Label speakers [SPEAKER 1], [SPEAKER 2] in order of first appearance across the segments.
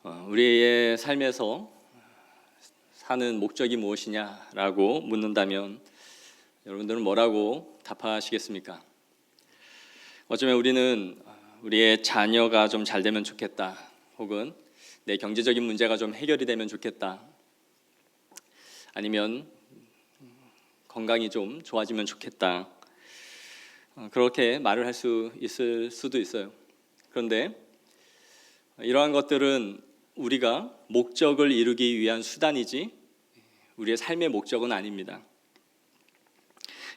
[SPEAKER 1] 우리의 삶에서 사는 목적이 무엇이냐라고 묻는다면 여러분들은 뭐라고 답하시겠습니까? 어쩌면 우리는 우리의 자녀가 좀 잘 되면 좋겠다, 혹은 내 경제적인 문제가 좀 해결이 되면 좋겠다, 아니면 건강이 좀 좋아지면 좋겠다, 그렇게 말을 할 수 있을 수도 있어요. 그런데 이러한 것들은 우리가 목적을 이루기 위한 수단이지 우리의 삶의 목적은 아닙니다.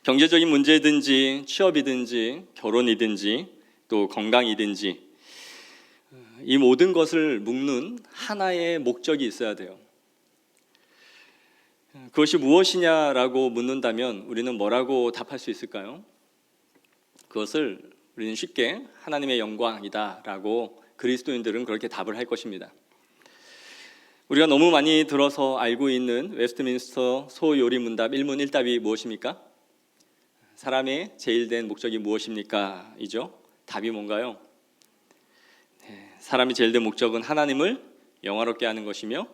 [SPEAKER 1] 경제적인 문제든지 취업이든지 결혼이든지 또 건강이든지 이 모든 것을 묶는 하나의 목적이 있어야 돼요. 그것이 무엇이냐라고 묻는다면 우리는 뭐라고 답할 수 있을까요? 그것을 우리는 쉽게 하나님의 영광이다라고 그리스도인들은 그렇게 답을 할 것입니다. 우리가 너무 많이 들어서 알고 있는 웨스트민스터 소요리 문답 1문 1답이 무엇입니까? 사람의 제일 된 목적이 무엇입니까? 이죠. 답이 뭔가요? 사람이 제일 된 목적은 하나님을 영화롭게 하는 것이며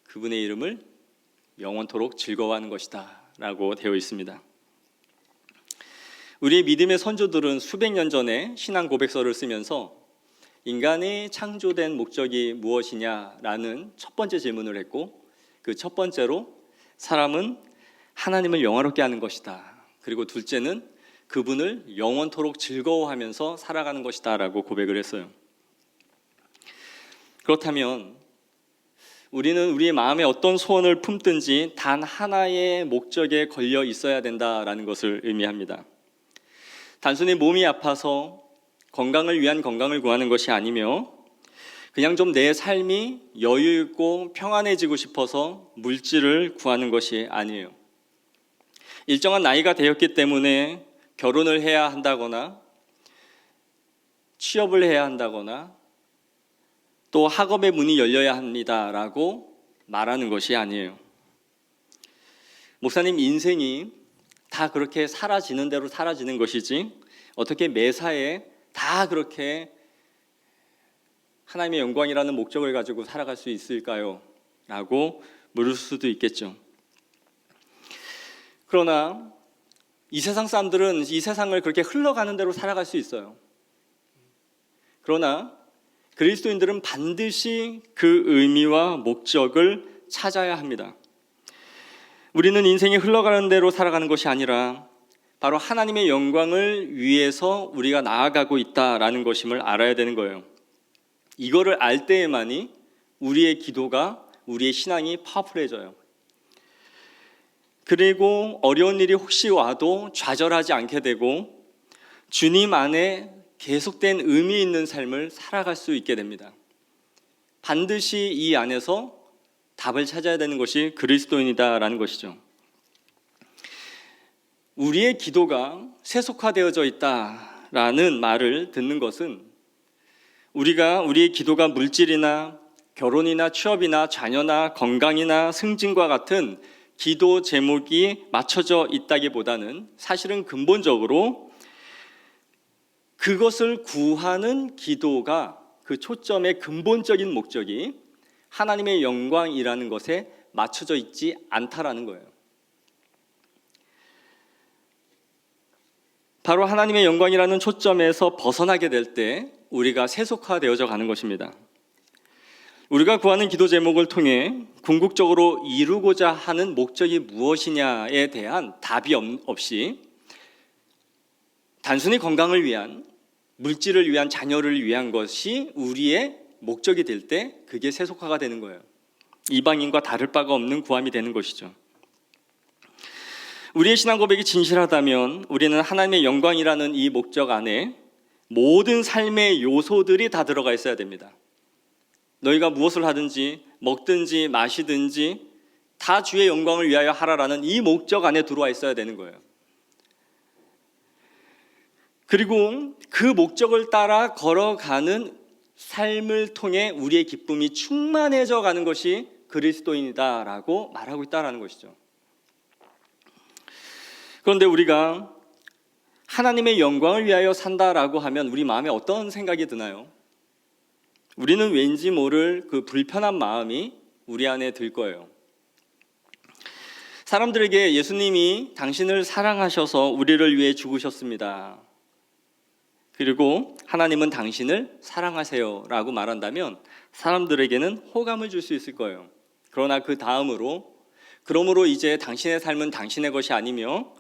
[SPEAKER 1] 그분의 이름을 영원토록 즐거워하는 것이다 라고 되어 있습니다. 우리의 믿음의 선조들은 수백 년 전에 신앙 고백서를 쓰면서 인간의 창조된 목적이 무엇이냐라는 첫 번째 질문을 했고, 그 첫 번째로 사람은 하나님을 영화롭게 하는 것이다, 그리고 둘째는 그분을 영원토록 즐거워하면서 살아가는 것이다 라고 고백을 했어요. 그렇다면 우리는 우리의 마음에 어떤 소원을 품든지 단 하나의 목적에 걸려 있어야 된다라는 것을 의미합니다. 단순히 몸이 아파서 건강을 위한 건강을 구하는 것이 아니며 그냥 좀 내 삶이 여유 있고 평안해지고 싶어서 물질을 구하는 것이 아니에요. 일정한 나이가 되었기 때문에 결혼을 해야 한다거나 취업을 해야 한다거나 또 학업의 문이 열려야 합니다라고 말하는 것이 아니에요. 목사님, 인생이 다 그렇게 사라지는 대로 사라지는 것이지 어떻게 매사에 다 그렇게 하나님의 영광이라는 목적을 가지고 살아갈 수 있을까요? 라고 물을 수도 있겠죠. 그러나 이 세상 사람들은 이 세상을 그렇게 흘러가는 대로 살아갈 수 있어요. 그러나 그리스도인들은 반드시 그 의미와 목적을 찾아야 합니다. 우리는 인생이 흘러가는 대로 살아가는 것이 아니라 바로 하나님의 영광을 위해서 우리가 나아가고 있다라는 것임을 알아야 되는 거예요. 이거를 알 때에만이 우리의 기도가, 우리의 신앙이 파워풀해져요. 그리고 어려운 일이 혹시 와도 좌절하지 않게 되고 주님 안에 계속된 의미 있는 삶을 살아갈 수 있게 됩니다. 반드시 이 안에서 답을 찾아야 되는 것이 그리스도인이다라는 것이죠. 우리의 기도가 세속화되어져 있다라는 말을 듣는 것은 우리가 우리의 기도가 물질이나 결혼이나 취업이나 자녀나 건강이나 승진과 같은 기도 제목이 맞춰져 있다기보다는 사실은 근본적으로 그것을 구하는 기도가 그 초점의 근본적인 목적이 하나님의 영광이라는 것에 맞춰져 있지 않다라는 거예요. 바로 하나님의 영광이라는 초점에서 벗어나게 될 때 우리가 세속화되어져 가는 것입니다. 우리가 구하는 기도 제목을 통해 궁극적으로 이루고자 하는 목적이 무엇이냐에 대한 답이 없이 단순히 건강을 위한, 물질을 위한, 자녀를 위한 것이 우리의 목적이 될 때 그게 세속화가 되는 거예요. 이방인과 다를 바가 없는 구함이 되는 것이죠. 우리의 신앙 고백이 진실하다면 우리는 하나님의 영광이라는 이 목적 안에 모든 삶의 요소들이 다 들어가 있어야 됩니다. 너희가 무엇을 하든지 먹든지 마시든지 다 주의 영광을 위하여 하라라는 이 목적 안에 들어와 있어야 되는 거예요. 그리고 그 목적을 따라 걸어가는 삶을 통해 우리의 기쁨이 충만해져 가는 것이 그리스도인이다라고 말하고 있다라는 것이죠. 그런데 우리가 하나님의 영광을 위하여 산다라고 하면 우리 마음에 어떤 생각이 드나요? 우리는 왠지 모를 그 불편한 마음이 우리 안에 들 거예요. 사람들에게 예수님이 당신을 사랑하셔서 우리를 위해 죽으셨습니다. 그리고 하나님은 당신을 사랑하세요 라고 말한다면 사람들에게는 호감을 줄 수 있을 거예요. 그러나 그 다음으로 그러므로 이제 당신의 삶은 당신의 것이 아니며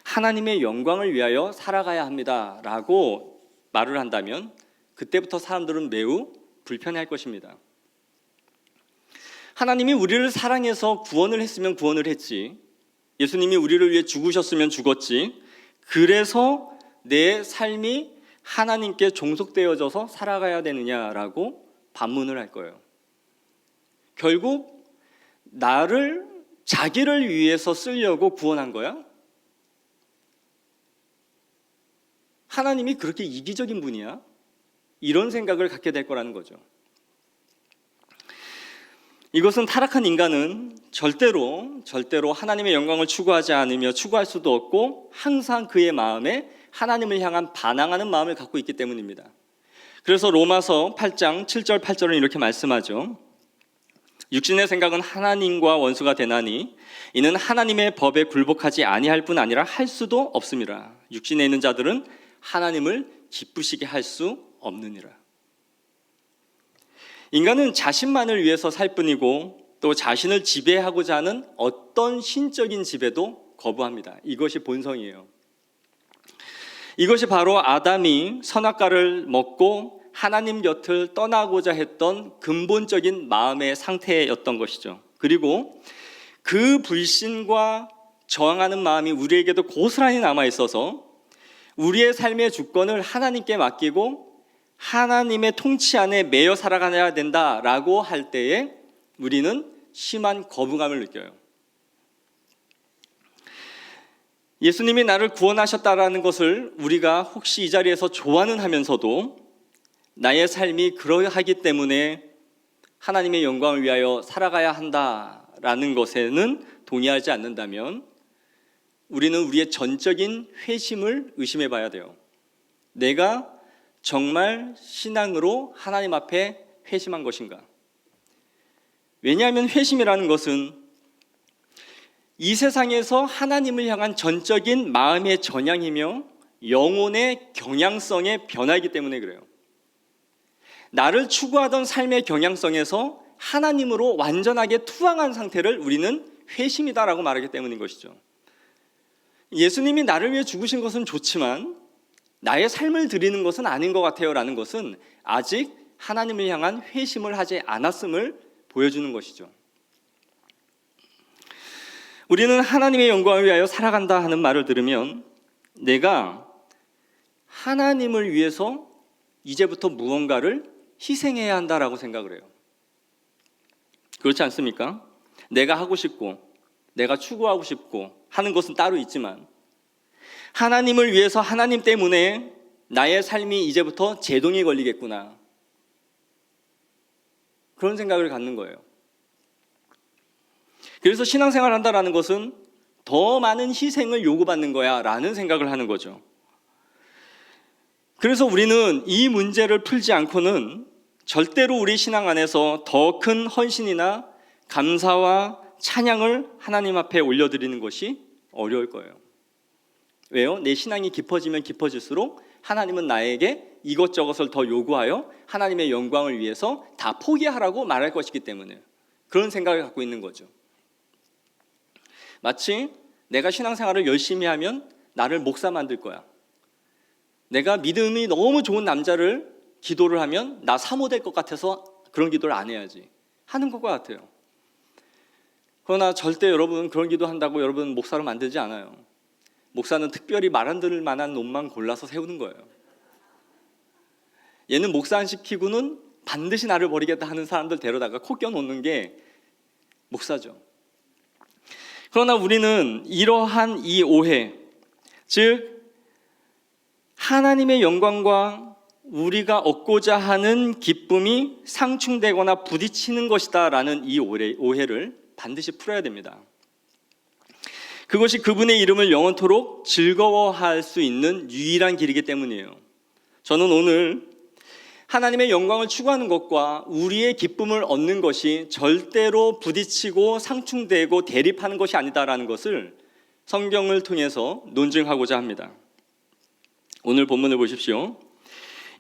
[SPEAKER 1] 하나님의 영광을 위하여 살아가야 합니다 라고 말을 한다면 그때부터 사람들은 매우 불편해할 것입니다. 하나님이 우리를 사랑해서 구원을 했으면 구원을 했지, 예수님이 우리를 위해 죽으셨으면 죽었지, 그래서 내 삶이 하나님께 종속되어져서 살아가야 되느냐라고 반문을 할 거예요. 결국 나를 자기를 위해서 쓰려고 구원한 거야? 하나님이 그렇게 이기적인 분이야? 이런 생각을 갖게 될 거라는 거죠. 이것은 타락한 인간은 절대로 하나님의 영광을 추구하지 않으며 추구할 수도 없고 항상 그의 마음에 하나님을 향한 반항하는 마음을 갖고 있기 때문입니다. 그래서 로마서 8장 7절 8절은 이렇게 말씀하죠. 육신의 생각은 하나님과 원수가 되나니 이는 하나님의 법에 굴복하지 아니할 뿐 아니라 할 수도 없음이라. 육신에 있는 자들은 하나님을 기쁘시게 할 수 없느니라. 인간은 자신만을 위해서 살 뿐이고 또 자신을 지배하고자 하는 어떤 신적인 지배도 거부합니다. 이것이 본성이에요. 이것이 바로 아담이 선악과를 먹고 하나님 곁을 떠나고자 했던 근본적인 마음의 상태였던 것이죠. 그리고 그 불신과 저항하는 마음이 우리에게도 고스란히 남아 있어서 우리의 삶의 주권을 하나님께 맡기고 하나님의 통치 안에 매여 살아가야 된다라고 할 때에 우리는 심한 거부감을 느껴요. 예수님이 나를 구원하셨다라는 것을 우리가 혹시 이 자리에서 좋아는 하면서도 나의 삶이 그러하기 때문에 하나님의 영광을 위하여 살아가야 한다라는 것에는 동의하지 않는다면 우리는 우리의 전적인 회심을 의심해 봐야 돼요. 내가 정말 신앙으로 하나님 앞에 회심한 것인가? 왜냐하면 회심이라는 것은 이 세상에서 하나님을 향한 전적인 마음의 전향이며 영혼의 경향성의 변화이기 때문에 그래요. 나를 추구하던 삶의 경향성에서 하나님으로 완전하게 투항한 상태를 우리는 회심이다라고 말하기 때문인 것이죠. 예수님이 나를 위해 죽으신 것은 좋지만 나의 삶을 드리는 것은 아닌 것 같아요 라는 것은 아직 하나님을 향한 회심을 하지 않았음을 보여주는 것이죠. 우리는 하나님의 영광을 위하여 살아간다 하는 말을 들으면 내가 하나님을 위해서 이제부터 무언가를 희생해야 한다라고 생각을 해요. 그렇지 않습니까? 내가 하고 싶고 내가 추구하고 싶고 하는 것은 따로 있지만 하나님을 위해서 하나님 때문에 나의 삶이 이제부터 제동이 걸리겠구나, 그런 생각을 갖는 거예요. 그래서 신앙생활을 한다는 것은 더 많은 희생을 요구받는 거야 라는 생각을 하는 거죠. 그래서 우리는 이 문제를 풀지 않고는 절대로 우리 신앙 안에서 더 큰 헌신이나 감사와 찬양을 하나님 앞에 올려드리는 것이 어려울 거예요. 왜요? 내 신앙이 깊어지면 깊어질수록 하나님은 나에게 이것저것을 더 요구하여 하나님의 영광을 위해서 다 포기하라고 말할 것이기 때문에 그런 생각을 갖고 있는 거죠. 마치 내가 신앙생활을 열심히 하면 나를 목사 만들 거야. 내가 믿음이 너무 좋은 남자를 기도를 하면 나 사모 될 것 같아서 그런 기도를 안 해야지 하는 것과 같아요. 그러나 절대 여러분 그런 기도한다고 여러분 목사로 만들지 않아요. 목사는 특별히 말 안 들을 만한 놈만 골라서 세우는 거예요. 얘는 목사 안 시키고는 반드시 나를 버리겠다 하는 사람들 데려다가 코 껴놓는 게 목사죠. 그러나 우리는 이러한 이 오해, 즉 하나님의 영광과 우리가 얻고자 하는 기쁨이 상충되거나 부딪히는 것이다 라는 이 오해를 반드시 풀어야 됩니다. 그것이 그분의 이름을 영원토록 즐거워할 수 있는 유일한 길이기 때문이에요. 저는 오늘 하나님의 영광을 추구하는 것과 우리의 기쁨을 얻는 것이 절대로 부딪히고 상충되고 대립하는 것이 아니다라는 것을 성경을 통해서 논증하고자 합니다. 오늘 본문을 보십시오.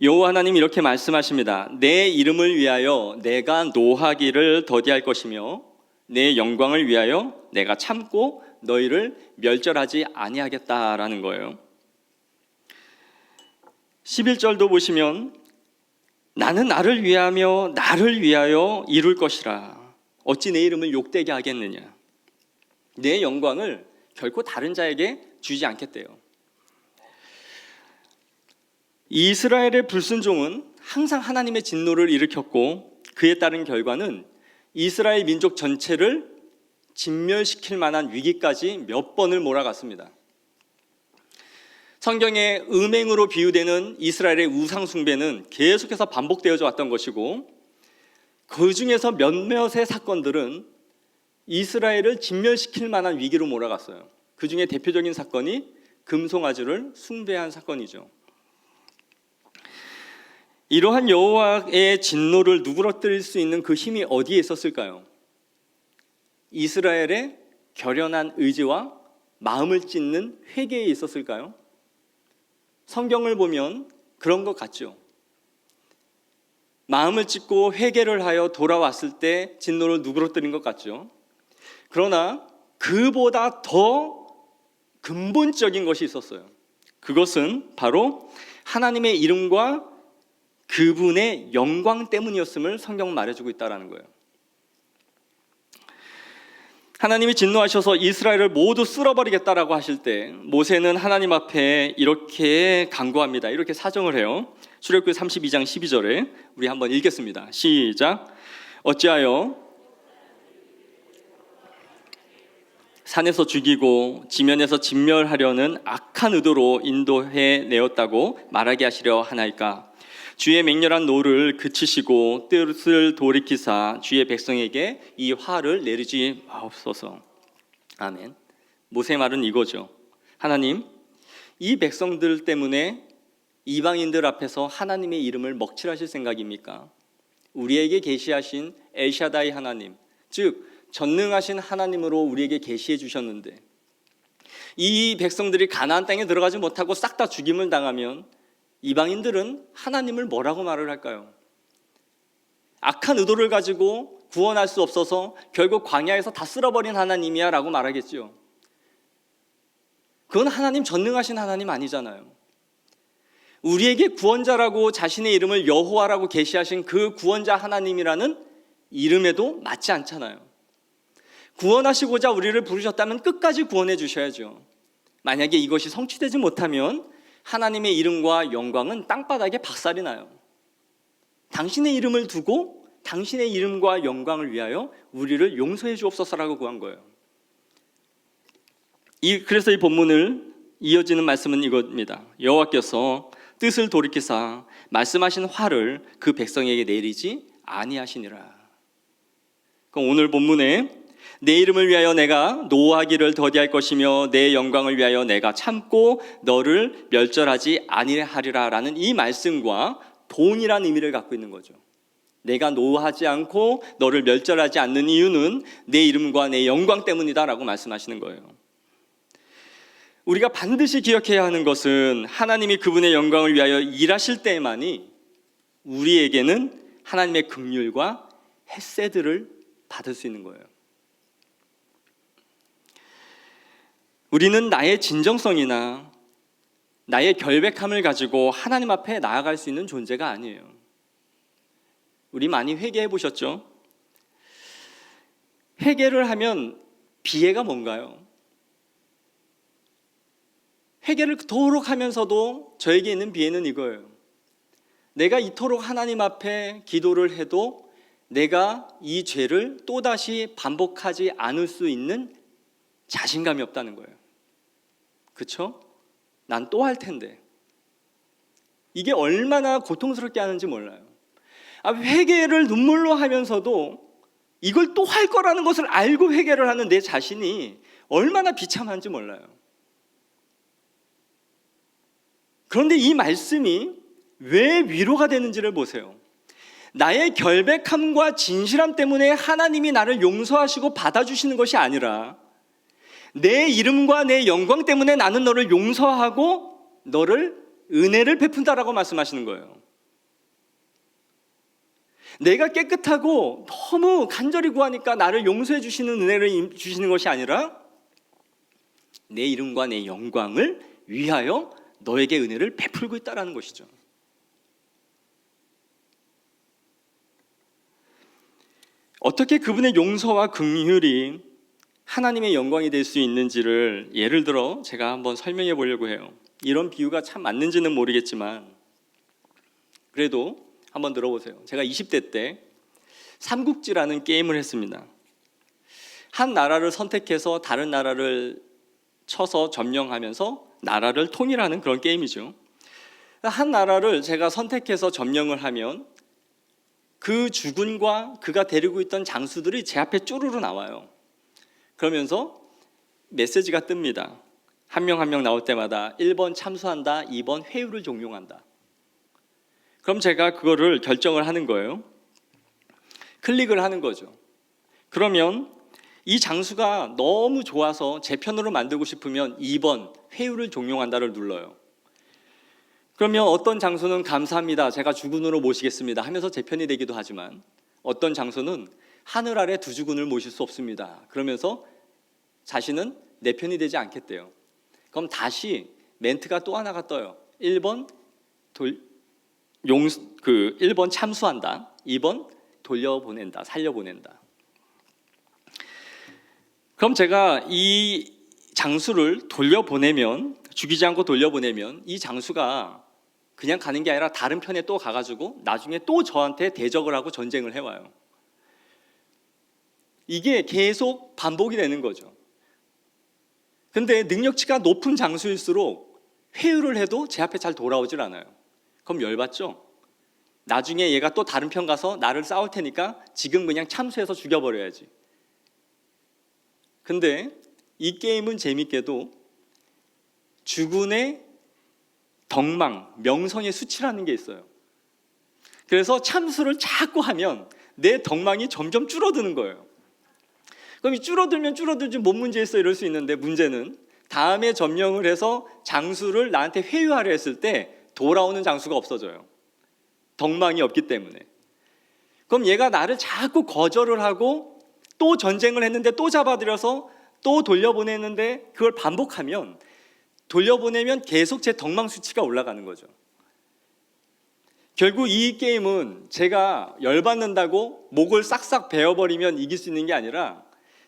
[SPEAKER 1] 여호와 하나님 이렇게 말씀하십니다. 내 이름을 위하여 내가 노하기를 더디할 것이며 내 영광을 위하여 내가 참고 너희를 멸절하지 아니하겠다라는 거예요. 11절도 보시면 나는 나를 위하여 이룰 것이라. 어찌 내 이름을 욕되게 하겠느냐. 내 영광을 결코 다른 자에게 주지 않겠대요. 이스라엘의 불순종은 항상 하나님의 진노를 일으켰고 그에 따른 결과는 이스라엘 민족 전체를 진멸시킬 만한 위기까지 몇 번을 몰아갔습니다. 성경의 음행으로 비유되는 이스라엘의 우상 숭배는 계속해서 반복되어져 왔던 것이고 그 중에서 몇몇의 사건들은 이스라엘을 진멸시킬 만한 위기로 몰아갔어요. 그 중에 대표적인 사건이 금송아지를 숭배한 사건이죠. 이러한 여호와의 진노를 누그러뜨릴 수 있는 그 힘이 어디에 있었을까요? 이스라엘의 결연한 의지와 마음을 찢는 회개에 있었을까요? 성경을 보면 그런 것 같죠. 마음을 찢고 회개를 하여 돌아왔을 때 진노를 누그러뜨린 것 같죠. 그러나 그보다 더 근본적인 것이 있었어요. 그것은 바로 하나님의 이름과 그분의 영광 때문이었음을 성경은 말해주고 있다는 거예요. 하나님이 진노하셔서 이스라엘을 모두 쓸어버리겠다라고 하실 때 모세는 하나님 앞에 이렇게 간구합니다. 이렇게 사정을 해요. 출애굽기 32장 12절에 우리 한번 읽겠습니다. 시작. 어찌하여 산에서 죽이고 지면에서 진멸하려는 악한 의도로 인도해 내었다고 말하게 하시려 하나이까. 주의 맹렬한 노를 그치시고 뜻을 돌이키사 주의 백성에게 이 화를 내리지 마옵소서. 아멘. 모세의 말은 이거죠. 하나님, 이 백성들 때문에 이방인들 앞에서 하나님의 이름을 먹칠하실 생각입니까? 우리에게 계시하신 엘샤다이 하나님, 즉 전능하신 하나님으로 우리에게 계시해 주셨는데 이 백성들이 가나안 땅에 들어가지 못하고 싹 다 죽임을 당하면 이방인들은 하나님을 뭐라고 말을 할까요? 악한 의도를 가지고 구원할 수 없어서 결국 광야에서 다 쓸어버린 하나님이야 라고 말하겠죠. 그건 하나님 전능하신 하나님 아니잖아요. 우리에게 구원자라고 자신의 이름을 여호와라고 계시하신 그 구원자 하나님이라는 이름에도 맞지 않잖아요. 구원하시고자 우리를 부르셨다면 끝까지 구원해 주셔야죠. 만약에 이것이 성취되지 못하면 하나님의 이름과 영광은 땅바닥에 박살이 나요. 당신의 이름을 두고 당신의 이름과 영광을 위하여 우리를 용서해 주옵소서라고 구한 거예요. 그래서 이 본문을 이어지는 말씀은 이겁니다. 여호와께서 뜻을 돌이키사 말씀하신 화를 그 백성에게 내리지 아니하시니라. 그럼 오늘 본문에 내 이름을 위하여 내가 노하기를 더디할 것이며 내 영광을 위하여 내가 참고 너를 멸절하지 아니하리라 라는 이 말씀과 동일한 의미를 갖고 있는 거죠. 내가 노하지 않고 너를 멸절하지 않는 이유는 내 이름과 내 영광 때문이다 라고 말씀하시는 거예요. 우리가 반드시 기억해야 하는 것은 하나님이 그분의 영광을 위하여 일하실 때만이 우리에게는 하나님의 긍휼과 헤세드를 받을 수 있는 거예요. 우리는 나의 진정성이나 나의 결백함을 가지고 하나님 앞에 나아갈 수 있는 존재가 아니에요. 우리 많이 회개해 보셨죠? 회개를 하면 비애가 뭔가요? 회개를 그토록 하면서도 저에게 있는 비애는 이거예요. 내가 이토록 하나님 앞에 기도를 해도 내가 이 죄를 또다시 반복하지 않을 수 있는 자신감이 없다는 거예요. 그렇죠? 난 또 할 텐데. 이게 얼마나 고통스럽게 하는지 몰라요. 회개를 눈물로 하면서도 이걸 또 할 거라는 것을 알고 회개를 하는 내 자신이 얼마나 비참한지 몰라요. 그런데 이 말씀이 왜 위로가 되는지를 보세요. 나의 결백함과 진실함 때문에 하나님이 나를 용서하시고 받아주시는 것이 아니라 내 이름과 내 영광 때문에 나는 너를 용서하고 너를 은혜를 베푼다라고 말씀하시는 거예요. 내가 깨끗하고 너무 간절히 구하니까 나를 용서해 주시는 은혜를 주시는 것이 아니라 내 이름과 내 영광을 위하여 너에게 은혜를 베풀고 있다는 것이죠. 어떻게 그분의 용서와 긍휼이 하나님의 영광이 될 수 있는지를 예를 들어 제가 한번 설명해 보려고 해요. 이런 비유가 참 맞는지는 모르겠지만 그래도 한번 들어보세요. 제가 20대 때 삼국지라는 게임을 했습니다. 한 나라를 선택해서 다른 나라를 쳐서 점령하면서 나라를 통일하는 그런 게임이죠. 한 나라를 제가 선택해서 점령을 하면 그 주군과 그가 데리고 있던 장수들이 제 앞에 쪼르르 나와요. 그러면서 메시지가 뜹니다. 한 명 한 명 나올 때마다 1번 참수한다, 2번 회유를 종용한다. 그럼 제가 그거를 결정을 하는 거예요. 클릭을 하는 거죠. 그러면 이 장수가 너무 좋아서 제 편으로 만들고 싶으면 2번 회유를 종용한다를 눌러요. 그러면 어떤 장수는 감사합니다, 제가 주군으로 모시겠습니다 하면서 제 편이 되기도 하지만 어떤 장수는 하늘 아래 두 주군을 모실 수 없습니다 그러면서 자신은 내 편이 되지 않겠대요. 그럼 다시 멘트가 또 하나가 떠요. 1번 1번 참수한다, 2번 돌려보낸다, 살려보낸다. 그럼 제가 이 장수를 돌려보내면, 죽이지 않고 돌려보내면 이 장수가 그냥 가는 게 아니라 다른 편에 또 가가지고 나중에 또 저한테 대적을 하고 전쟁을 해와요. 이게 계속 반복이 되는 거죠. 근데 능력치가 높은 장수일수록 회유를 해도 제 앞에 잘 돌아오질 않아요. 그럼 열받죠? 나중에 얘가 또 다른 편 가서 나를 싸울 테니까 지금 그냥 참수해서 죽여버려야지. 근데 이 게임은 재밌게도 주군의 덕망, 명성의 수치라는 게 있어요. 그래서 참수를 자꾸 하면 내 덕망이 점점 줄어드는 거예요. 그럼 이 줄어들면 줄어들지 뭔 문제 있어 이럴 수 있는데, 문제는 다음에 점령을 해서 장수를 나한테 회유하려 했을 때 돌아오는 장수가 없어져요. 덕망이 없기 때문에. 그럼 얘가 나를 자꾸 거절을 하고 또 전쟁을 했는데 또 잡아들여서 또 돌려보내는데 그걸 반복하면, 돌려보내면 계속 제 덕망 수치가 올라가는 거죠. 결국 이 게임은 제가 열받는다고 목을 싹싹 베어버리면 이길 수 있는 게 아니라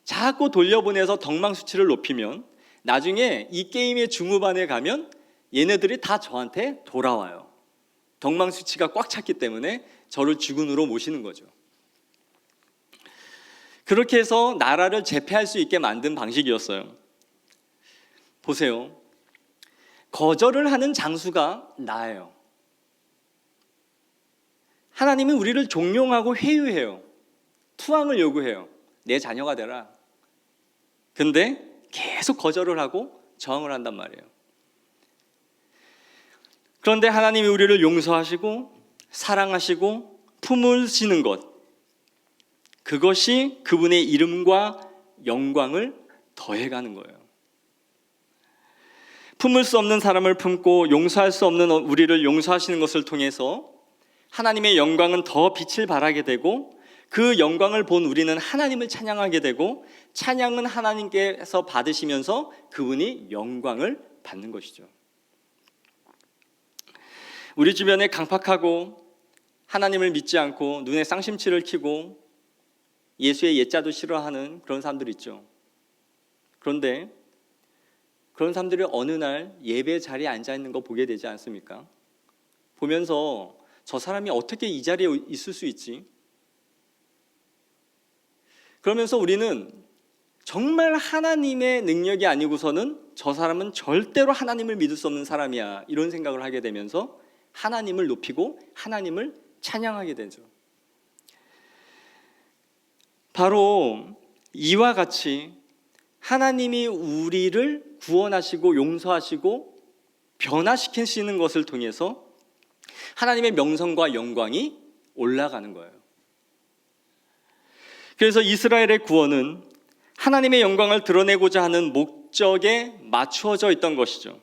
[SPEAKER 1] 자꾸 돌려보내서 덕망 수치를 높이면 나중에 이 게임의 중후반에 가면 얘네들이 다 저한테 돌아와요. 덕망 수치가 꽉 찼기 때문에 저를 주군으로 모시는 거죠. 그렇게 해서 나라를 제패할 수 있게 만든 방식이었어요. 보세요. 거절을 하는 장수가 나예요. 하나님은 우리를 종용하고 회유해요. 투항을 요구해요. 내 자녀가 되라. 근데 계속 거절을 하고 저항을 한단 말이에요. 그런데 하나님이 우리를 용서하시고 사랑하시고 품으시는 것, 그것이 그분의 이름과 영광을 더해가는 거예요. 품을 수 없는 사람을 품고 용서할 수 없는 우리를 용서하시는 것을 통해서 하나님의 영광은 더 빛을 발하게 되고, 그 영광을 본 우리는 하나님을 찬양하게 되고, 찬양은 하나님께서 받으시면서 그분이 영광을 받는 것이죠. 우리 주변에 강팍하고 하나님을 믿지 않고 눈에 쌍심치를 켜고 예수의 옛자도 싫어하는 그런 사람들 있죠. 그런데 그런 사람들이 어느 날 예배 자리에 앉아 있는 거 보게 되지 않습니까? 보면서 저 사람이 어떻게 이 자리에 있을 수 있지? 그러면서 우리는 정말 하나님의 능력이 아니고서는 저 사람은 절대로 하나님을 믿을 수 없는 사람이야, 이런 생각을 하게 되면서 하나님을 높이고 하나님을 찬양하게 되죠. 바로 이와 같이 하나님이 우리를 구원하시고 용서하시고 변화시키시는 것을 통해서 하나님의 명성과 영광이 올라가는 거예요. 그래서 이스라엘의 구원은 하나님의 영광을 드러내고자 하는 목적에 맞추어져 있던 것이죠.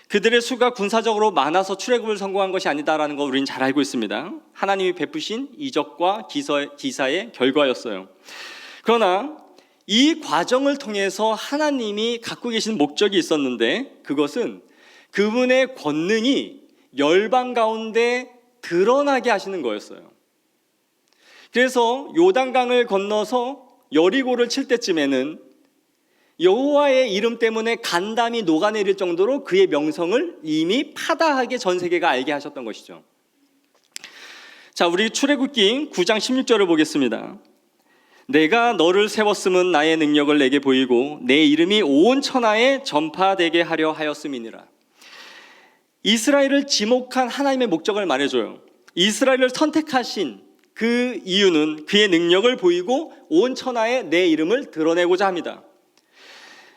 [SPEAKER 1] 그들의 수가 군사적으로 많아서 출애굽을 성공한 것이 아니다라는 거 우리는 잘 알고 있습니다. 하나님이 베푸신 이적과 기사의 결과였어요. 그러나 이 과정을 통해서 하나님이 갖고 계신 목적이 있었는데, 그것은 그분의 권능이 열방 가운데 드러나게 하시는 거였어요. 그래서 요단강을 건너서 여리고를 칠 때쯤에는 여호와의 이름 때문에 간담이 녹아내릴 정도로 그의 명성을 이미 파다하게 전 세계가 알게 하셨던 것이죠. 자, 우리 출애굽기 9장 16절을 보겠습니다. 내가 너를 세웠음은 나의 능력을 내게 보이고 내 이름이 온 천하에 전파되게 하려 하였음이니라. 이스라엘을 지목한 하나님의 목적을 말해줘요. 이스라엘을 선택하신 그 이유는 그의 능력을 보이고 온 천하에 내 이름을 드러내고자 합니다.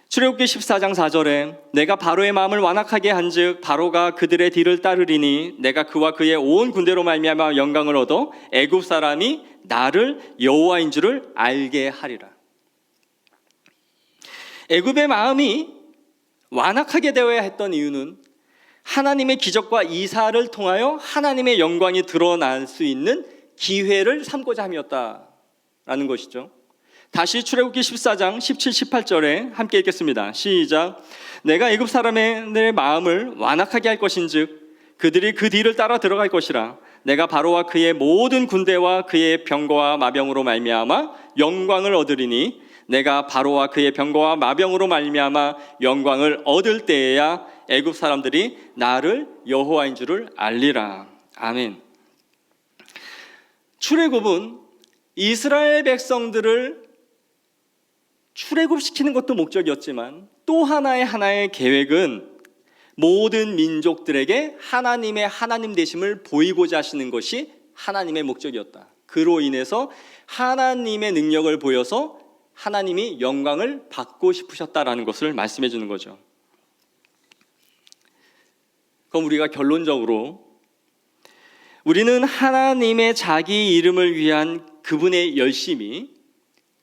[SPEAKER 1] 출애굽기 14장 4절에 내가 바로의 마음을 완악하게 한즉 바로가 그들의 뒤를 따르리니 내가 그와 그의 온 군대로 말미암아 영광을 얻어 애굽 사람이 나를 여호와인 줄을 알게 하리라. 애굽의 마음이 완악하게 되어야 했던 이유는 하나님의 기적과 이사를 통하여 하나님의 영광이 드러날 수 있는 기회를 삼고자 함이었다라는 것이죠. 다시 출애굽기 14장 17, 18절에 함께 읽겠습니다. 시작. 내가 애굽 사람의 마음을 완악하게 할 것인즉 그들이 그 뒤를 따라 들어갈 것이라. 내가 바로와 그의 모든 군대와 그의 병거와 마병으로 말미암아 영광을 얻으리니 내가 바로와 그의 병거와 마병으로 말미암아 영광을 얻을 때에야 애굽 사람들이 나를 여호와인 줄을 알리라. 아멘. 출애굽은 이스라엘 백성들을 출애굽시키는 것도 목적이었지만 또 하나의 계획은 모든 민족들에게 하나님의 하나님 되심을 보이고자 하시는 것이 하나님의 목적이었다. 그로 인해서 하나님의 능력을 보여서 하나님이 영광을 받고 싶으셨다라는 것을 말씀해 주는 거죠. 그럼 우리가 결론적으로 우리는 하나님의 자기 이름을 위한 그분의 열심이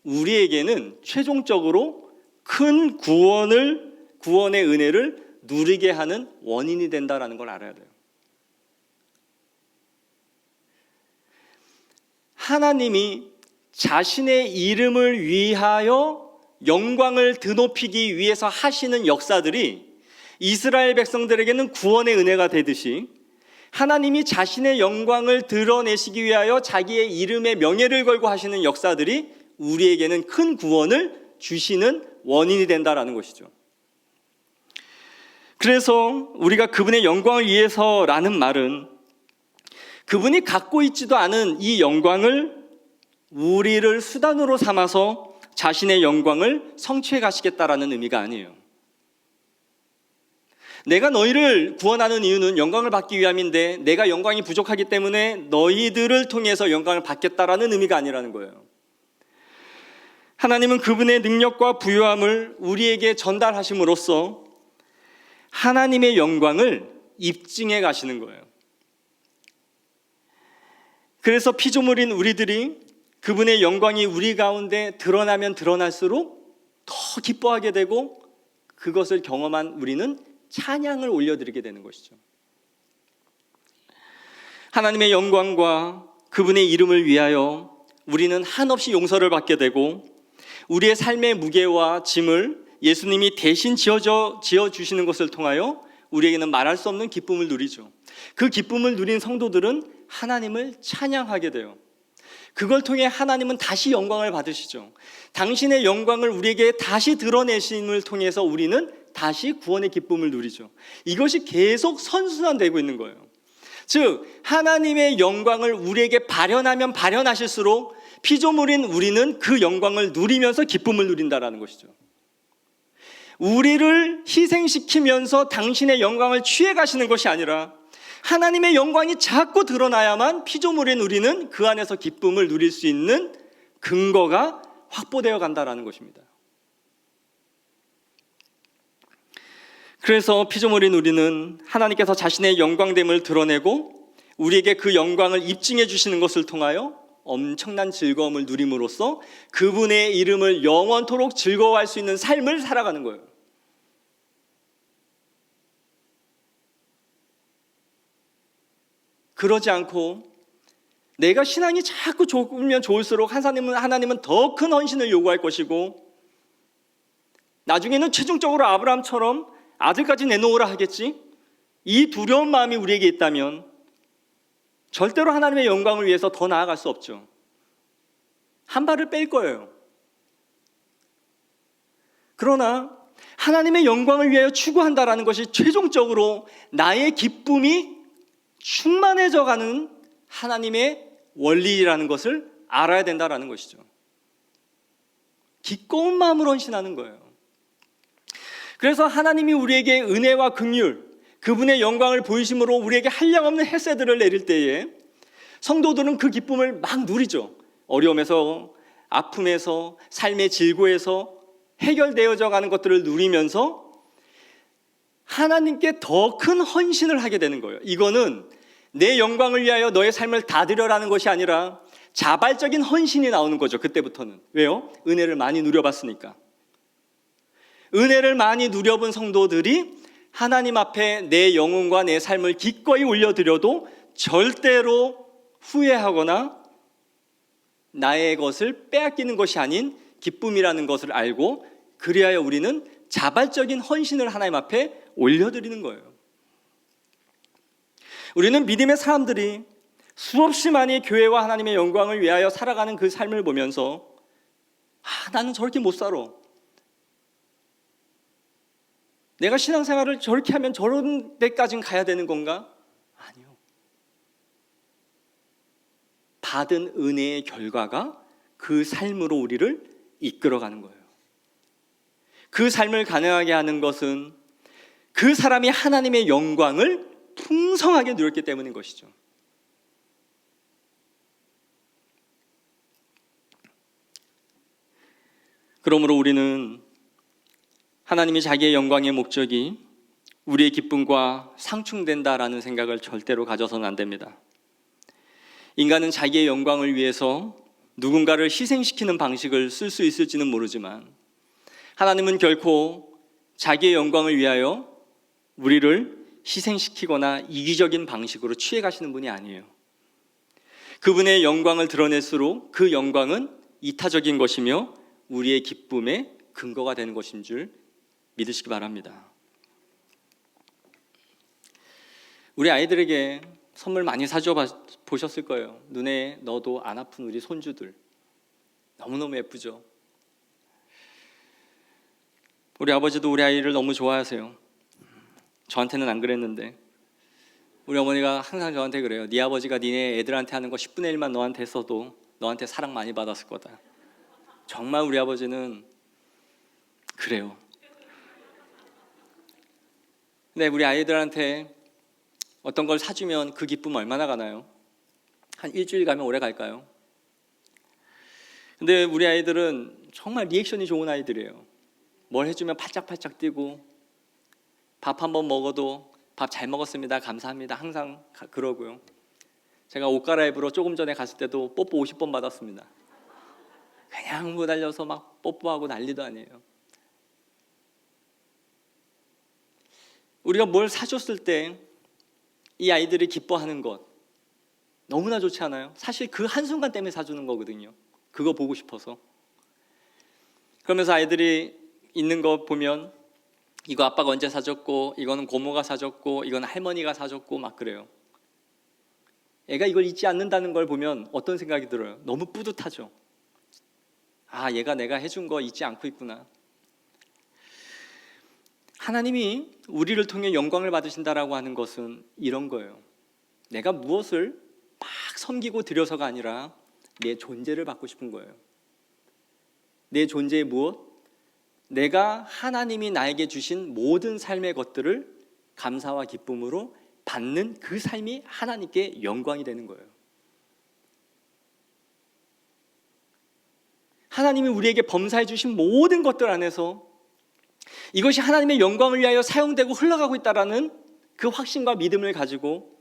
[SPEAKER 1] 우리에게는 최종적으로 큰 구원의 은혜를 누리게 하는 원인이 된다는 걸 알아야 돼요. 하나님이 자신의 이름을 위하여 영광을 드높이기 위해서 하시는 역사들이 이스라엘 백성들에게는 구원의 은혜가 되듯이 하나님이 자신의 영광을 드러내시기 위하여 자기의 이름의 명예를 걸고 하시는 역사들이 우리에게는 큰 구원을 주시는 원인이 된다라는 것이죠. 그래서 우리가 그분의 영광을 위해서라는 말은 그분이 갖고 있지도 않은 이 영광을 우리를 수단으로 삼아서 자신의 영광을 성취해 가시겠다라는 의미가 아니에요. 내가 너희를 구원하는 이유는 영광을 받기 위함인데 내가 영광이 부족하기 때문에 너희들을 통해서 영광을 받겠다라는 의미가 아니라는 거예요. 하나님은 그분의 능력과 부유함을 우리에게 전달하심으로써 하나님의 영광을 입증해 가시는 거예요. 그래서 피조물인 우리들이 그분의 영광이 우리 가운데 드러나면 드러날수록 더 기뻐하게 되고 그것을 경험한 우리는 찬양을 올려드리게 되는 것이죠. 하나님의 영광과 그분의 이름을 위하여 우리는 한없이 용서를 받게 되고 우리의 삶의 무게와 짐을 예수님이 대신 지어주시는 것을 통하여 우리에게는 말할 수 없는 기쁨을 누리죠. 그 기쁨을 누린 성도들은 하나님을 찬양하게 돼요. 그걸 통해 하나님은 다시 영광을 받으시죠. 당신의 영광을 우리에게 다시 드러내심을 통해서 우리는 다시 구원의 기쁨을 누리죠. 이것이 계속 선순환되고 있는 거예요. 즉 하나님의 영광을 우리에게 발현하면 발현하실수록 피조물인 우리는 그 영광을 누리면서 기쁨을 누린다라는 것이죠. 우리를 희생시키면서 당신의 영광을 취해 가시는 것이 아니라 하나님의 영광이 자꾸 드러나야만 피조물인 우리는 그 안에서 기쁨을 누릴 수 있는 근거가 확보되어 간다라는 것입니다. 그래서 피조물인 우리는 하나님께서 자신의 영광됨을 드러내고 우리에게 그 영광을 입증해 주시는 것을 통하여 엄청난 즐거움을 누림으로써 그분의 이름을 영원토록 즐거워할 수 있는 삶을 살아가는 거예요. 그러지 않고 내가 신앙이 자꾸 좋으면 좋을수록 하나님은 더 큰 헌신을 요구할 것이고 나중에는 최종적으로 아브라함처럼 아들까지 내놓으라 하겠지. 이 두려운 마음이 우리에게 있다면 절대로 하나님의 영광을 위해서 더 나아갈 수 없죠. 한 발을 뺄 거예요. 그러나 하나님의 영광을 위하여 추구한다라는 것이 최종적으로 나의 기쁨이 충만해져 가는 하나님의 원리라는 것을 알아야 된다라는 것이죠. 기꺼운 마음으로 헌신하는 거예요. 그래서 하나님이 우리에게 은혜와 긍휼, 그분의 영광을 보이심으로 우리에게 한량없는 햇새들을 내릴 때에 성도들은 그 기쁨을 막 누리죠. 어려움에서, 아픔에서, 삶의 질고에서 해결되어져 가는 것들을 누리면서 하나님께 더 큰 헌신을 하게 되는 거예요. 이거는 내 영광을 위하여 너의 삶을 다 드려라는 것이 아니라 자발적인 헌신이 나오는 거죠. 그때부터는. 왜요? 은혜를 많이 누려봤으니까. 은혜를 많이 누려본 성도들이 하나님 앞에 내 영혼과 내 삶을 기꺼이 올려드려도 절대로 후회하거나 나의 것을 빼앗기는 것이 아닌 기쁨이라는 것을 알고, 그리하여 우리는 자발적인 헌신을 하나님 앞에 올려드리는 거예요. 우리는 믿음의 사람들이 수없이 많이 교회와 하나님의 영광을 위하여 살아가는 그 삶을 보면서 나는 저렇게 못 살아. 내가 신앙생활을 저렇게 하면 저런 데까지는 가야 되는 건가? 아니요. 받은 은혜의 결과가 그 삶으로 우리를 이끌어가는 거예요. 그 삶을 가능하게 하는 것은 그 사람이 하나님의 영광을 풍성하게 누렸기 때문인 것이죠. 그러므로 우리는 하나님이 자기의 영광의 목적이 우리의 기쁨과 상충된다라는 생각을 절대로 가져서는 안 됩니다. 인간은 자기의 영광을 위해서 누군가를 희생시키는 방식을 쓸 수 있을지는 모르지만 하나님은 결코 자기의 영광을 위하여 우리를 희생시키거나 이기적인 방식으로 취해가시는 분이 아니에요. 그분의 영광을 드러낼수록 그 영광은 이타적인 것이며 우리의 기쁨의 근거가 되는 것인 줄 믿으시기 바랍니다. 우리 아이들에게 선물 많이 사줘 보셨을 거예요. 눈에 넣어도 안 아픈 우리 손주들 너무너무 예쁘죠. 우리 아버지도 우리 아이를 너무 좋아하세요. 저한테는 안 그랬는데 우리 어머니가 항상 저한테 그래요. 네 아버지가 니네 애들한테 하는 거 10분의 1만 너한테 했어도 너한테 사랑 많이 받았을 거다. 정말 우리 아버지는 그래요. 근데 우리 아이들한테 어떤 걸 사주면 그 기쁨 얼마나 가나요? 한 일주일 가면 오래 갈까요? 근데 우리 아이들은 정말 리액션이 좋은 아이들이에요. 뭘 해주면 팔짝팔짝 뛰고, 밥 한 번 먹어도 밥 잘 먹었습니다, 감사합니다, 항상 그러고요. 제가 옷 갈아입으러 조금 전에 갔을 때도 뽀뽀 50번 받았습니다. 그냥 무달려서 막 뽀뽀하고 난리도 아니에요. 우리가 뭘 사줬을 때 이 아이들이 기뻐하는 것 너무나 좋지 않아요? 사실 그 한순간 때문에 사주는 거거든요. 그거 보고 싶어서. 그러면서 아이들이 있는 거 보면 이거 아빠가 언제 사줬고, 이거는 고모가 사줬고, 이건 할머니가 사줬고 막 그래요. 애가 이걸 잊지 않는다는 걸 보면 어떤 생각이 들어요? 너무 뿌듯하죠. 아, 얘가 내가 해준 거 잊지 않고 있구나. 하나님이 우리를 통해 영광을 받으신다라고 하는 것은 이런 거예요. 내가 무엇을 막 섬기고 드려서가 아니라 내 존재를 받고 싶은 거예요. 내 존재의 무엇? 내가 하나님이 나에게 주신 모든 삶의 것들을 감사와 기쁨으로 받는 그 삶이 하나님께 영광이 되는 거예요. 하나님이 우리에게 범사해 주신 모든 것들 안에서 이것이 하나님의 영광을 위하여 사용되고 흘러가고 있다라는 그 확신과 믿음을 가지고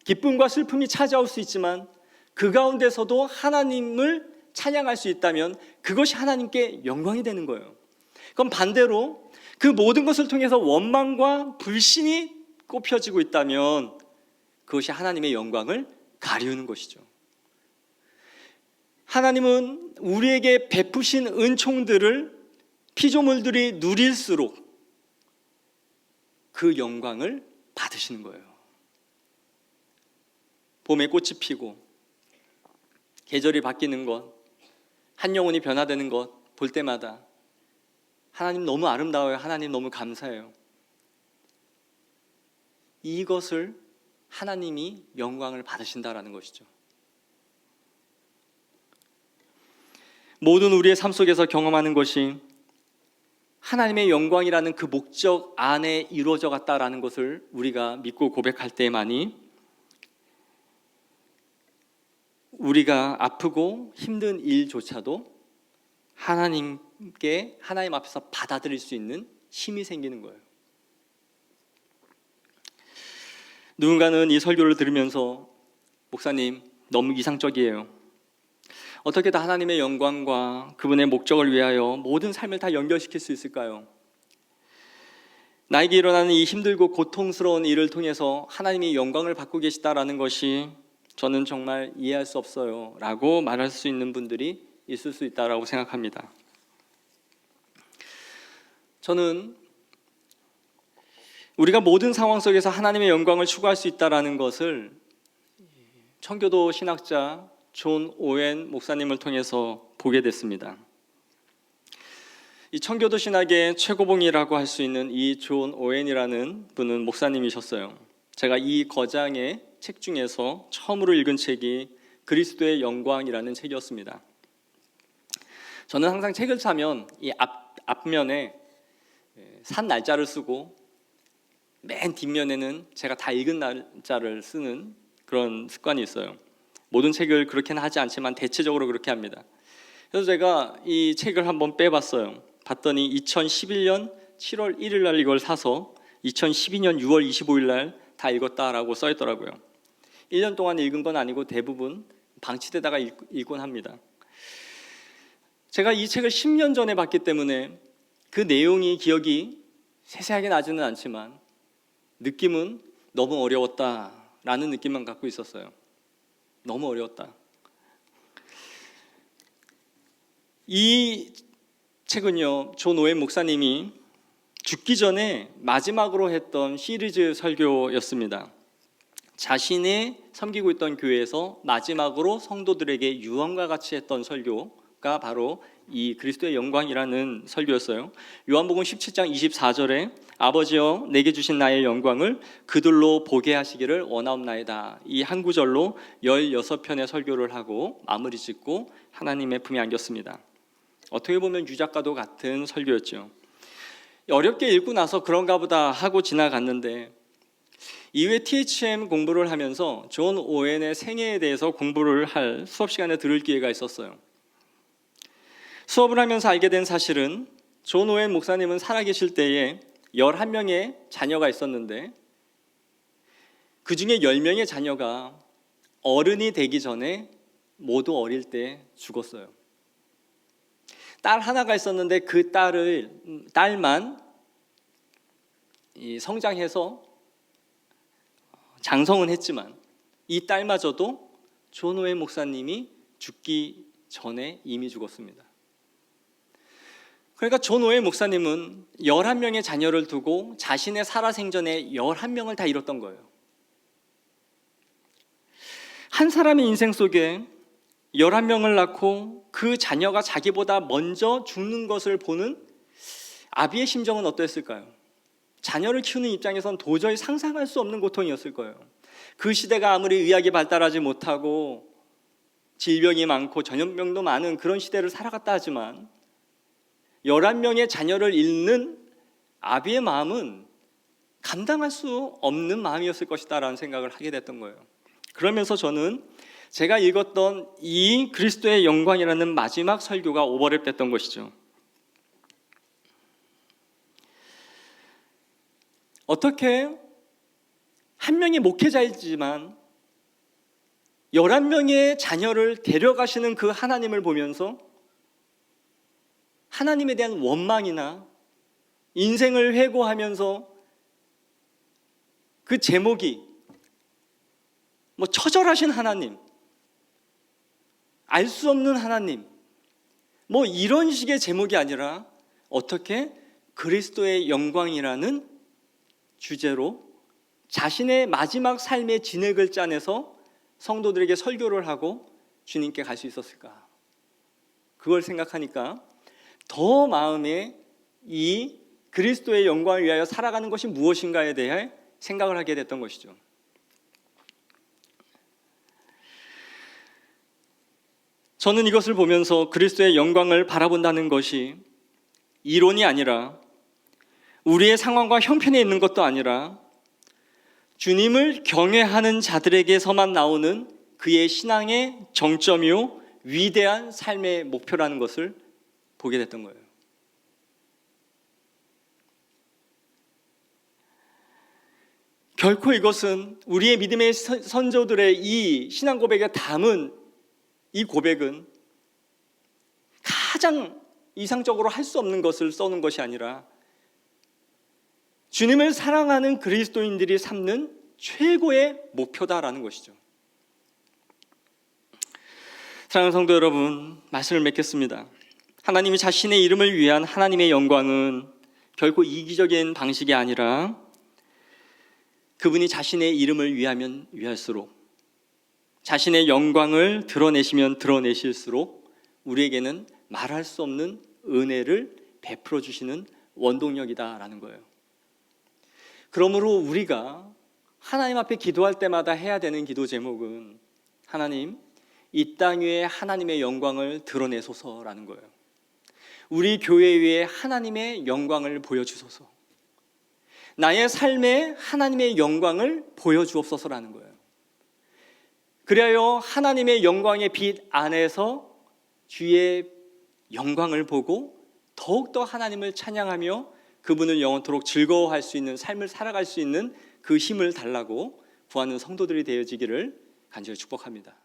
[SPEAKER 1] 기쁨과 슬픔이 찾아올 수 있지만 그 가운데서도 하나님을 찬양할 수 있다면 그것이 하나님께 영광이 되는 거예요. 그럼 반대로 그 모든 것을 통해서 원망과 불신이 꼽혀지고 있다면 그것이 하나님의 영광을 가리우는 것이죠. 하나님은 우리에게 베푸신 은총들을 피조물들이 누릴수록 그 영광을 받으시는 거예요. 봄에 꽃이 피고 계절이 바뀌는 것, 한 영혼이 변화되는 것 볼 때마다 하나님 너무 아름다워요. 하나님 너무 감사해요. 이것을 하나님이 영광을 받으신다라는 것이죠. 모든 우리의 삶 속에서 경험하는 것이 하나님의 영광이라는 그 목적 안에 이루어져 갔다라는 것을 우리가 믿고 고백할 때만이 우리가 아프고 힘든 일조차도 하나님 앞에서 받아들일 수 있는 힘이 생기는 거예요. 누군가는 이 설교를 들으면서 목사님 너무 이상적이에요. 어떻게 다 하나님의 영광과 그분의 목적을 위하여 모든 삶을 다 연결시킬 수 있을까요? 나에게 일어나는 이 힘들고 고통스러운 일을 통해서 하나님이 영광을 받고 계시다라는 것이 저는 정말 이해할 수 없어요 라고 말할 수 있는 분들이 있을 수 있다고 생각합니다. 저는 우리가 모든 상황 속에서 하나님의 영광을 추구할 수 있다는 것을 청교도 신학자 존 오웬 목사님을 통해서 보게 됐습니다. 이 청교도 신학의 최고봉이라고 할 수 있는 이 존 오웬이라는 분은 목사님이셨어요. 제가 이 거장의 책 중에서 처음으로 읽은 책이 그리스도의 영광이라는 책이었습니다. 저는 항상 책을 사면 이 앞면에 산 날짜를 쓰고 맨 뒷면에는 제가 다 읽은 날짜를 쓰는 그런 습관이 있어요. 모든 책을 그렇게는 하지 않지만 대체적으로 그렇게 합니다. 그래서 제가 이 책을 한번 빼봤어요. 봤더니 2011년 7월 1일 날 이걸 사서 2012년 6월 25일 날 다 읽었다라고 써 있더라고요. 1년 동안 읽은 건 아니고 대부분 방치되다가 읽곤 합니다. 제가 이 책을 10년 전에 봤기 때문에 그 내용이 기억이 세세하게 나지는 않지만 느낌은 너무 어려웠다라는 느낌만 갖고 있었어요. 너무 어려웠다. 이 책은요, 존 오웬 목사님이 죽기 전에 마지막으로 했던 시리즈 설교였습니다. 자신의 섬기고 있던 교회에서 마지막으로 성도들에게 유언과 같이 했던 설교가 바로 이 그리스도의 영광이라는 설교였어요. 요한복음 17장 24절에 아버지여 내게 주신 나의 영광을 그들로 보게 하시기를 원하옵나이다. 이 한 구절로 16편의 설교를 하고 마무리 짓고 하나님의 품에 안겼습니다. 어떻게 보면 유작과도 같은 설교였죠. 어렵게 읽고 나서 그런가 보다 하고 지나갔는데 이후에 THM 공부를 하면서 존 오웬의 생애에 대해서 공부를 할 수업 시간에 들을 기회가 있었어요. 수업을 하면서 알게 된 사실은 존 오웬 목사님은 살아계실 때에 11명의 자녀가 있었는데 그 중에 10명의 자녀가 어른이 되기 전에 모두 어릴 때 죽었어요. 딸 하나가 있었는데 그 딸만 성장해서 장성은 했지만 이 딸마저도 존 오웬 목사님이 죽기 전에 이미 죽었습니다. 그러니까 존 오웬 목사님은 11명의 자녀를 두고 자신의 살아생전에 11명을 다 잃었던 거예요. 한 사람의 인생 속에 11명을 낳고 그 자녀가 자기보다 먼저 죽는 것을 보는 아비의 심정은 어땠을까요? 자녀를 키우는 입장에선 도저히 상상할 수 없는 고통이었을 거예요. 그 시대가 아무리 의학이 발달하지 못하고 질병이 많고 전염병도 많은 그런 시대를 살아갔다 하지만 11명의 자녀를 잃는 아비의 마음은 감당할 수 없는 마음이었을 것이다 라는 생각을 하게 됐던 거예요. 그러면서 저는 제가 읽었던 이 그리스도의 영광이라는 마지막 설교가 오버랩됐던 것이죠. 어떻게 한 명의 목회자이지만 11명의 자녀를 데려가시는 그 하나님을 보면서 하나님에 대한 원망이나 인생을 회고하면서 그 제목이 처절하신 하나님, 알 수 없는 하나님, 이런 식의 제목이 아니라 어떻게 그리스도의 영광이라는 주제로 자신의 마지막 삶의 진액을 짜내서 성도들에게 설교를 하고 주님께 갈 수 있었을까? 그걸 생각하니까 더 마음에 이 그리스도의 영광을 위하여 살아가는 것이 무엇인가에 대해 생각을 하게 됐던 것이죠. 저는 이것을 보면서 그리스도의 영광을 바라본다는 것이 이론이 아니라 우리의 상황과 형편에 있는 것도 아니라 주님을 경외하는 자들에게서만 나오는 그의 신앙의 정점이요 위대한 삶의 목표라는 것을 보게 됐던 거예요. 결코 이것은 우리의 믿음의 선조들의 이 신앙 고백에 담은 이 고백은 가장 이상적으로 할 수 없는 것을 써놓은 것이 아니라 주님을 사랑하는 그리스도인들이 삼는 최고의 목표다라는 것이죠. 사랑하는 성도 여러분, 말씀을 맺겠습니다. 하나님이 자신의 이름을 위한 하나님의 영광은 결코 이기적인 방식이 아니라 그분이 자신의 이름을 위하면 위할수록, 자신의 영광을 드러내시면 드러내실수록 우리에게는 말할 수 없는 은혜를 베풀어 주시는 원동력이다라는 거예요. 그러므로 우리가 하나님 앞에 기도할 때마다 해야 되는 기도 제목은 하나님, 이 땅 위에 하나님의 영광을 드러내소서라는 거예요. 우리 교회 위에 하나님의 영광을 보여주소서. 나의 삶에 하나님의 영광을 보여주옵소서라는 거예요. 그리하여 하나님의 영광의 빛 안에서 주의 영광을 보고 더욱더 하나님을 찬양하며 그분을 영원토록 즐거워할 수 있는 삶을 살아갈 수 있는 그 힘을 달라고 구하는 성도들이 되어지기를 간절히 축복합니다.